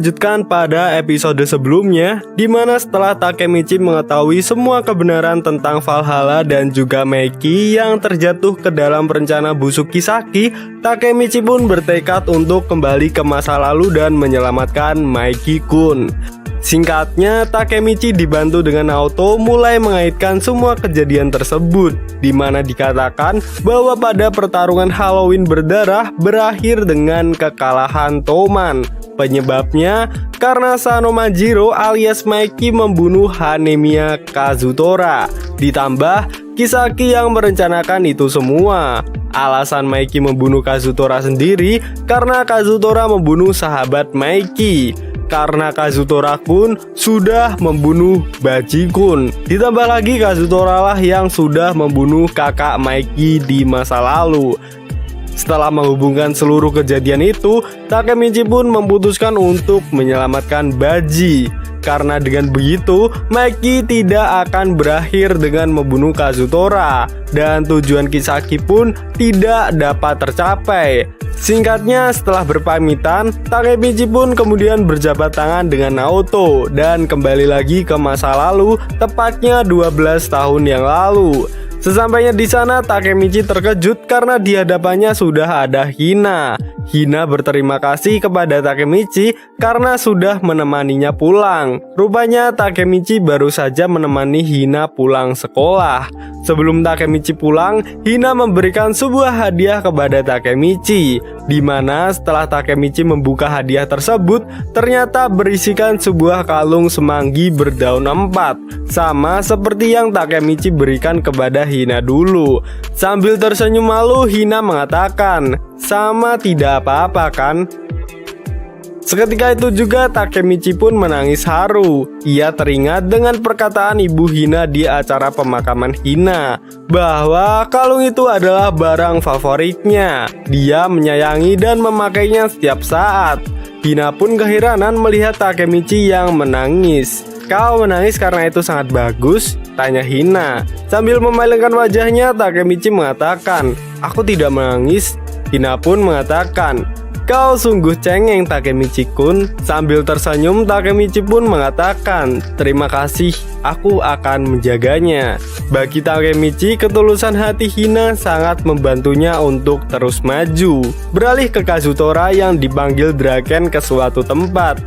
Lanjutkan pada episode sebelumnya, di mana setelah Takemichi mengetahui semua kebenaran tentang Valhalla dan juga Meiki yang terjatuh ke dalam rencana busuk Kisaki, Takemichi pun bertekad untuk kembali ke masa lalu dan menyelamatkan Meiki-kun. Singkatnya, Takemichi dibantu dengan Naoto mulai mengaitkan semua kejadian tersebut, di mana dikatakan bahwa pada pertarungan Halloween berdarah berakhir dengan kekalahan Toman. Penyebabnya karena Sanomajiro alias Meiki membunuh Hanemiya Kazutora. Ditambah Kisaki yang merencanakan itu semua. Alasan Meiki membunuh Kazutora sendiri karena Kazutora membunuh sahabat Meiki. Karena Kazutora-kun sudah membunuh Baji-kun. Ditambah lagi Kazutora lah yang sudah membunuh kakak Meiki di masa lalu. Setelah menghubungkan seluruh kejadian itu, Takemichi pun memutuskan untuk menyelamatkan Baji. Karena dengan begitu, Meiki tidak akan berakhir dengan membunuh Kazutora. Dan tujuan Kisaki pun tidak dapat tercapai. Singkatnya, setelah berpamitan, Takemichi pun kemudian berjabat tangan dengan Naoto dan kembali lagi ke masa lalu, tepatnya 12 tahun yang lalu. Sesampainya di sana, Takemichi terkejut karena di hadapannya sudah ada Hina. Hina berterima kasih kepada Takemichi karena sudah menemaninya pulang. Rupanya Takemichi baru saja menemani Hina pulang sekolah. Sebelum Takemichi pulang, Hina memberikan sebuah hadiah kepada Takemichi, di mana setelah Takemichi membuka hadiah tersebut, ternyata berisikan sebuah kalung semanggi berdaun 4, sama seperti yang Takemichi berikan kepada Hina dulu. Sambil tersenyum malu, Hina mengatakan, "Sama tidak apa-apa kan?" Seketika itu juga Takemichi pun menangis haru. Ia teringat dengan perkataan ibu Hina di acara pemakaman Hina, bahwa kalung itu adalah barang favoritnya. Dia menyayangi dan memakainya setiap saat. Hina pun keheranan melihat Takemichi yang menangis. "Kau menangis karena itu sangat bagus?" tanya Hina. Sambil memalingkan wajahnya, Takemichi mengatakan, "Aku tidak menangis." Hina pun mengatakan, "Kau sungguh cengeng, Takemichi-kun." Sambil tersenyum, Takemichi pun mengatakan, "Terima kasih, aku akan menjaganya." Bagi Takemichi, ketulusan hati Hina sangat membantunya untuk terus maju. Beralih ke Kazutora yang dipanggil Draken ke suatu tempat.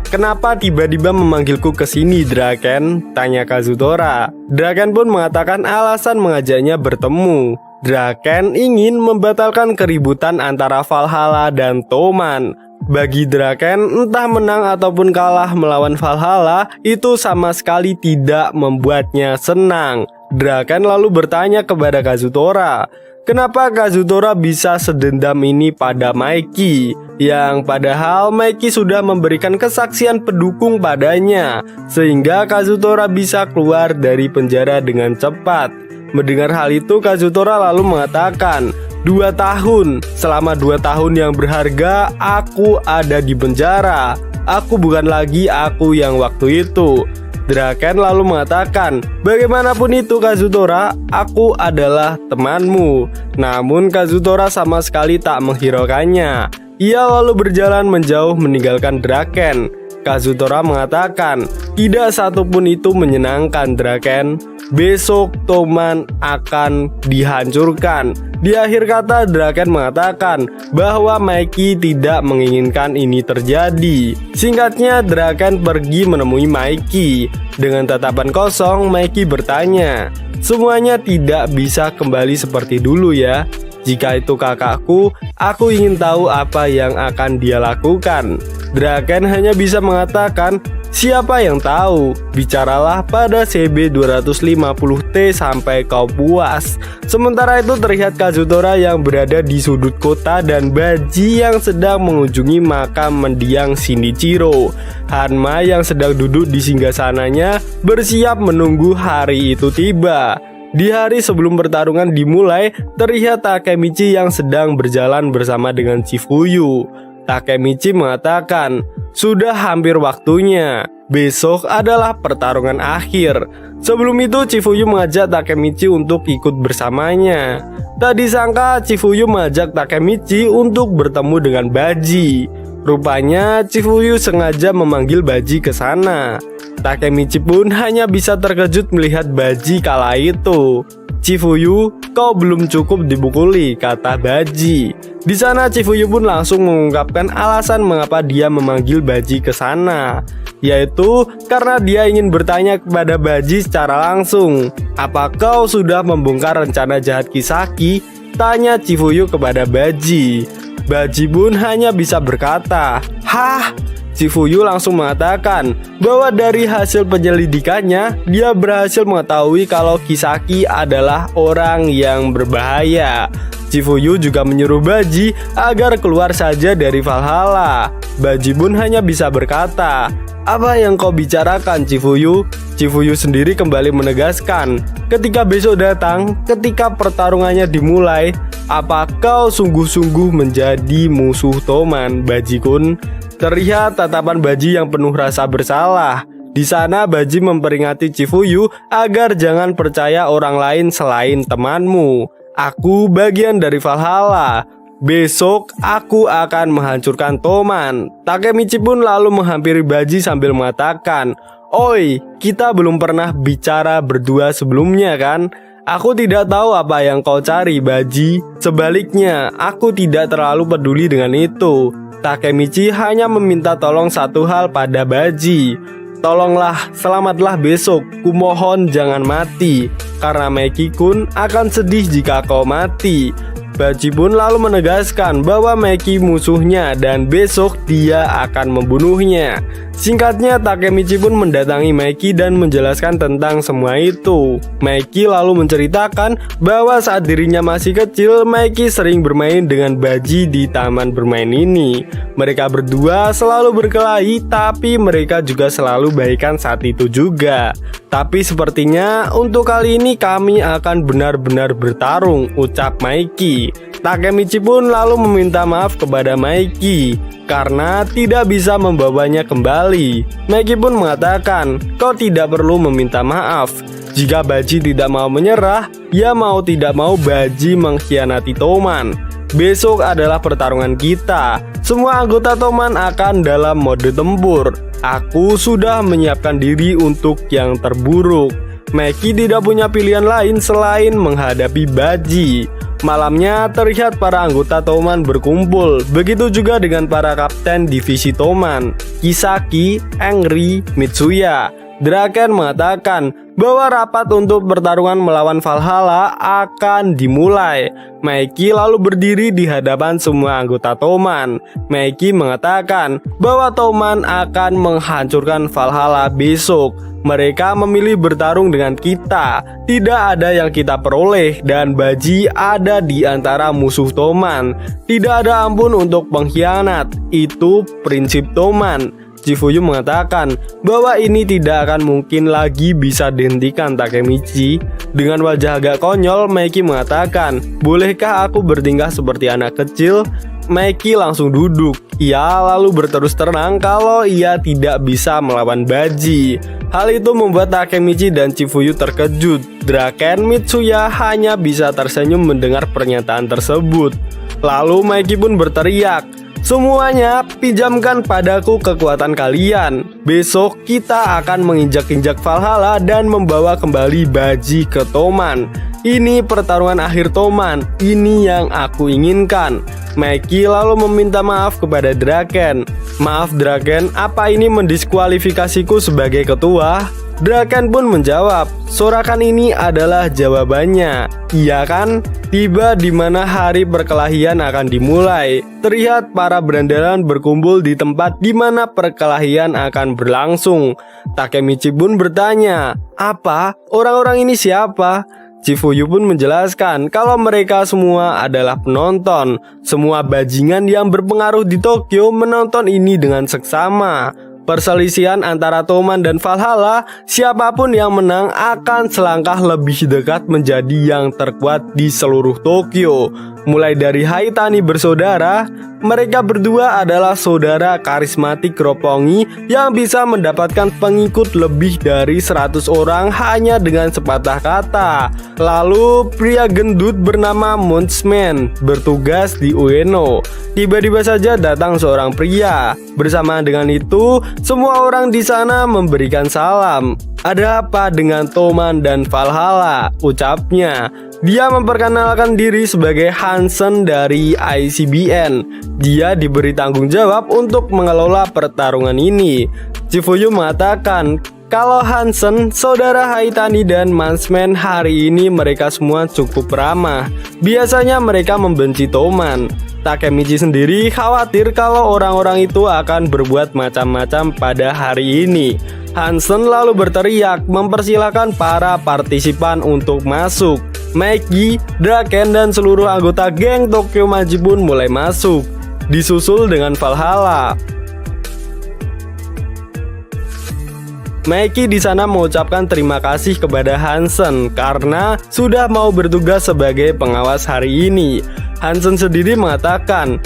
"Kenapa tiba-tiba memanggilku ke sini, Draken?" tanya Kazutora. Draken pun mengatakan alasan mengajaknya bertemu. Draken ingin membatalkan keributan antara Valhalla dan Toman. Bagi Draken, entah menang ataupun kalah melawan Valhalla, itu sama sekali tidak membuatnya senang. Draken lalu bertanya kepada Kazutora, kenapa Kazutora bisa sedendam ini pada Meiki, yang padahal Meiki sudah memberikan kesaksian pendukung padanya, sehingga Kazutora bisa keluar dari penjara dengan cepat. Mendengar hal itu, Kazutora lalu mengatakan, 2 tahun, selama 2 tahun yang berharga, aku ada di penjara. Aku bukan lagi aku yang waktu itu. Draken lalu mengatakan, bagaimanapun itu Kazutora, aku adalah temanmu. Namun Kazutora sama sekali tak menghiraukannya. Ia lalu berjalan menjauh meninggalkan Draken. Kazutora mengatakan, tidak satupun itu menyenangkan, Draken. Besok Toman akan dihancurkan. Di akhir kata, Draken mengatakan bahwa Meiki tidak menginginkan ini terjadi. Singkatnya, Draken pergi menemui Meiki. Dengan tatapan kosong, Meiki bertanya, semuanya tidak bisa kembali seperti dulu ya. Jika itu kakakku, aku ingin tahu apa yang akan dia lakukan. Draken hanya bisa mengatakan, siapa yang tahu? Bicaralah pada CB 250T sampai kau puas. Sementara itu terlihat Kazutora yang berada di sudut kota dan Baji yang sedang mengunjungi makam mendiang Shinichiro. Hanma yang sedang duduk di singgasananya bersiap menunggu hari itu tiba. Di hari sebelum pertarungan dimulai, terlihat Takemichi yang sedang berjalan bersama dengan Chifuyu. Takemichi mengatakan, sudah hampir waktunya. Besok adalah pertarungan akhir. Sebelum itu Chifuyu mengajak Takemichi untuk ikut bersamanya. Tak disangka Chifuyu mengajak Takemichi untuk bertemu dengan Baji. Rupanya Chifuyu sengaja memanggil Baji ke sana. Takemichi pun hanya bisa terkejut melihat Baji kala itu. "Chifuyu, kau belum cukup dibukuli," kata Baji. Di sana Chifuyu pun langsung mengungkapkan alasan mengapa dia memanggil Baji ke sana, yaitu karena dia ingin bertanya kepada Baji secara langsung. "Apa kau sudah membongkar rencana jahat Kisaki?" tanya Chifuyu kepada Baji. Baji pun hanya bisa berkata, "Hah?" Chifuyu langsung mengatakan bahwa dari hasil penyelidikannya, dia berhasil mengetahui kalau Kisaki adalah orang yang berbahaya. Chifuyu juga menyuruh Baji agar keluar saja dari Valhalla. Baji pun hanya bisa berkata, "Apa yang kau bicarakan, Chifuyu?" Chifuyu sendiri kembali menegaskan, "Ketika besok datang, ketika pertarungannya dimulai, apa kau sungguh-sungguh menjadi musuh Toman, Baji-kun?" Terlihat tatapan Baji yang penuh rasa bersalah. Di sana Baji memperingatkan Chifuyu agar jangan percaya orang lain selain temanmu. "Aku bagian dari Valhalla. Besok aku akan menghancurkan Toman." Takemichi pun lalu menghampiri Baji sambil mengatakan, "Oi, kita belum pernah bicara berdua sebelumnya kan? Aku tidak tahu apa yang kau cari, Baji. Sebaliknya, aku tidak terlalu peduli dengan itu." Takemichi hanya meminta tolong satu hal pada Baji. "Tolonglah, selamatlah besok. Kumohon jangan mati, karena Meki-kun akan sedih jika kau mati." Baji pun lalu menegaskan bahwa Meki musuhnya dan besok dia akan membunuhnya. Singkatnya, Takemichi pun mendatangi Meki dan menjelaskan tentang semua itu. Meki lalu menceritakan bahwa saat dirinya masih kecil, Meki sering bermain dengan Baji di taman bermain ini. Mereka berdua selalu berkelahi, tapi mereka juga selalu baikan saat itu juga. "Tapi sepertinya untuk kali ini kami akan benar-benar bertarung," ucap Meki. Takemichi pun lalu meminta maaf kepada Meki karena tidak bisa membawanya kembali. Meki pun mengatakan, "Kau tidak perlu meminta maaf. Jika Baji tidak mau menyerah, ya mau tidak mau Baji mengkhianati Toman. Besok adalah pertarungan kita. Semua anggota Toman akan dalam mode tempur. Aku sudah menyiapkan diri untuk yang terburuk." Meki tidak punya pilihan lain selain menghadapi Baji. Malamnya terlihat para anggota Toman berkumpul. Begitu juga dengan para kapten divisi Toman, Kisaki, Engri, Mitsuya. Draken mengatakan bahwa rapat untuk pertarungan melawan Valhalla akan dimulai. Meki lalu berdiri di hadapan semua anggota Toman. Meki mengatakan bahwa Toman akan menghancurkan Valhalla besok. Mereka memilih bertarung dengan kita. Tidak ada yang kita peroleh dan Baji ada di antara musuh Toman. Tidak ada ampun untuk pengkhianat. Itu prinsip Toman. Chifuyu mengatakan bahwa ini tidak akan mungkin lagi bisa dihentikan Takemichi. Dengan wajah agak konyol, Meki mengatakan, "Bolehkah aku bertingkah seperti anak kecil?" Meki langsung duduk. Ia lalu berterus terang kalau ia tidak bisa melawan Baji. Hal itu membuat Takemichi dan Chifuyu terkejut. Draken Mitsuya hanya bisa tersenyum mendengar pernyataan tersebut. Lalu Meki pun berteriak, "Semuanya pinjamkan padaku kekuatan kalian. Besok kita akan menginjak-injak Valhalla dan membawa kembali Baji ke Toman. Ini pertarungan akhir Toman. Ini yang aku inginkan." Meki lalu meminta maaf kepada Draken. "Maaf Draken, apa ini mendiskualifikasiku sebagai ketua?" Draken pun menjawab, "Sorakan ini adalah jawabannya. Iya kan?" Tiba di mana hari perkelahian akan dimulai. Terlihat para berandalan berkumpul di tempat di mana perkelahian akan berlangsung. Takemichi pun bertanya, "Apa? Orang-orang ini siapa?" Chifuyu pun menjelaskan kalau mereka semua adalah penonton. Semua bajingan yang berpengaruh di Tokyo menonton ini dengan seksama. Perselisihan antara Toman dan Valhalla, siapapun yang menang akan selangkah lebih dekat menjadi yang terkuat di seluruh Tokyo. Mulai dari Haitani bersaudara, mereka berdua adalah saudara karismatik Roppongi yang bisa mendapatkan pengikut lebih dari 100 orang hanya dengan sepatah kata. Lalu pria gendut bernama Munchman bertugas di Ueno. Tiba-tiba saja datang seorang pria. Bersamaan dengan itu, semua orang di sana memberikan salam. "Ada apa dengan Toman dan Valhalla?" ucapnya. Dia memperkenalkan diri sebagai Hansen dari ICBN. Dia diberi tanggung jawab untuk mengelola pertarungan ini. Chifuyu mengatakan kalau Hansen, saudara Haitani dan Munchman hari ini mereka semua cukup ramah. Biasanya mereka membenci Toman. Takemichi sendiri khawatir kalau orang-orang itu akan berbuat macam-macam pada hari ini. Hansen lalu berteriak mempersilahkan para partisipan untuk masuk. Maeki, Draken, dan seluruh anggota geng Tokyo Maji pun mulai masuk, disusul dengan Valhalla. Maeki di sana mengucapkan terima kasih kepada Hansen karena sudah mau bertugas sebagai pengawas hari ini. Hansen sendiri mengatakan,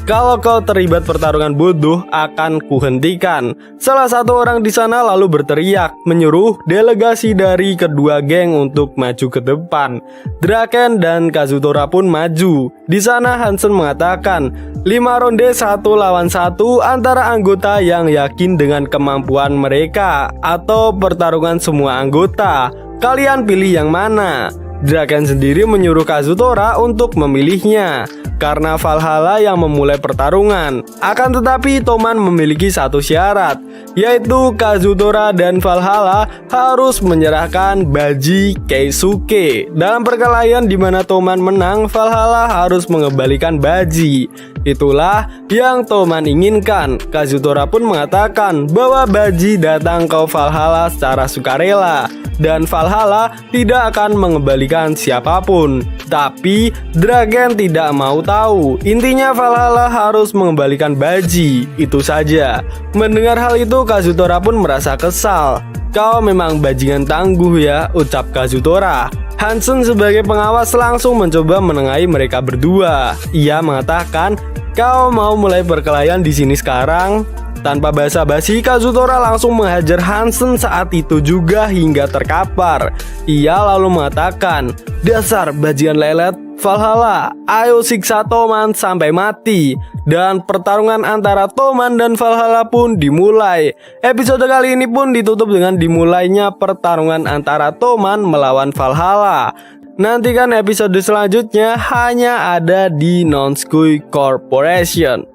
kalau kau terlibat pertarungan bodoh akan kuhentikan. Salah satu orang di sana lalu berteriak menyuruh delegasi dari kedua geng untuk maju ke depan. Draken dan Kazutora pun maju. Di sana Hansen mengatakan 5 ronde 1 lawan 1 antara anggota yang yakin dengan kemampuan mereka atau pertarungan semua anggota. Kalian pilih yang mana? Draken sendiri menyuruh Kazutora untuk memilihnya karena Valhalla yang memulai pertarungan. Akan tetapi Toman memiliki satu syarat, yaitu Kazutora dan Valhalla harus menyerahkan Baji Keisuke. Dalam perkelahian di mana Toman menang, Valhalla harus mengembalikan Baji. Itulah yang Toman inginkan. Kazutora pun mengatakan bahwa Baji datang ke Valhalla secara sukarela dan Valhalla tidak akan mengembalikan siapapun. Tapi Draken tidak mau tahu. Intinya Valhalla harus mengembalikan Baji. Itu saja. Mendengar hal itu Kazutora pun merasa kesal. "Kau memang bajingan tangguh ya," ucap Kazutora. Hansen sebagai pengawas langsung mencoba menengahi mereka berdua. Ia mengatakan, "Kau mau mulai perkelahian di sini sekarang?" Tanpa basa-basi, Kazutora langsung menghajar Hansen saat itu juga hingga terkapar. Ia lalu mengatakan, "Dasar bajingan lelet, Valhalla, ayo siksa Toman sampai mati." Dan pertarungan antara Toman dan Valhalla pun dimulai. Episode kali ini pun ditutup dengan dimulainya pertarungan antara Toman melawan Valhalla. Nantikan episode selanjutnya hanya ada di Nonskui Corporation.